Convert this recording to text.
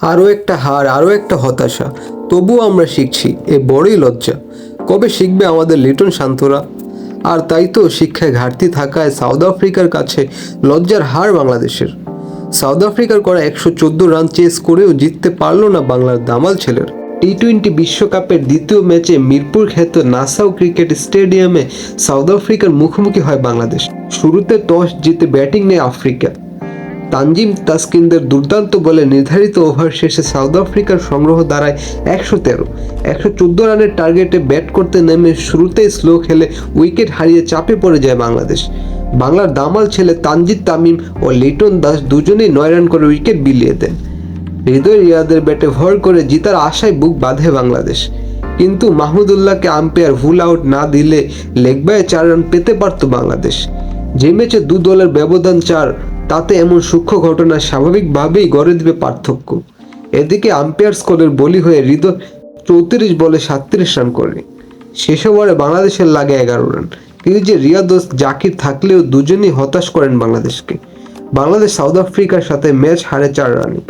আরও একটা হার, আরও একটা হতাশা, তবুও আমরা শিখছি, এ বড়ই লজ্জা। কবে শিখবে আমাদের লিটন শান্তরা? আর তাই তো শিক্ষায় ঘাটতি থাকায় সাউথ আফ্রিকার কাছে লজ্জার হার বাংলাদেশের। সাউথ আফ্রিকার করা 114 রান চেস করেও জিততে পারলো না বাংলার দামাল ছেলের। টি-20 বিশ্বকাপের দ্বিতীয় ম্যাচে মিরপুর খ্যাত নাসাউ ক্রিকেট স্টেডিয়ামে সাউথ আফ্রিকার মুখোমুখি হয় বাংলাদেশ। শুরুতে টস জিতে ব্যাটিং নেয় আফ্রিকা। তানজিম তাসকিনদের দুর্দান্ত বলে নির্ধারিত ওভার শেষে সাউথ আফ্রিকার সংগ্রহ দাঁড়ায় 113। 114 রানের টার্গেটে ব্যাট করতে নেমে শুরুতেই স্লো খেলে উইকেট হারিয়ে চাপে পড়ে যায় বাংলাদেশ। বাংলার দামাল ছেলে তানজিদ তামিম ও লিটন দাস দুজনেই 9 রান করে উইকেট বিলিয়ে দেন। হৃদয় রিয়াদের ব্যাটে ভর করে জিতার আশায় বুক বাঁধে বাংলাদেশ। কিন্তু মাহমুদুল্লাহকে আম্পায়ার ভুল আউট না দিলে লেগ বাই 4 রান পেতে পারত বাংলাদেশ। যে ম্যাচে দু দলের ব্যবধান 4, তাতে এমন সূক্ষ্ম ঘটনা স্বাভাবিকভাবেই গড়ে দিবে পার্থক্য। এদিকে আম্পায়ার স্কোরের বলি হয়ে হৃদয় 34 বলে 37 রান করে। শেষ ওভারে বাংলাদেশের লাগে 11 রান। ক্রিজে রিয়াদ ও জাকির থাকলেও দুজনেই হতাশ করেন বাংলাদেশকে। বাংলাদেশ সাউথ আফ্রিকার সাথে ম্যাচ হারে 4 রানে।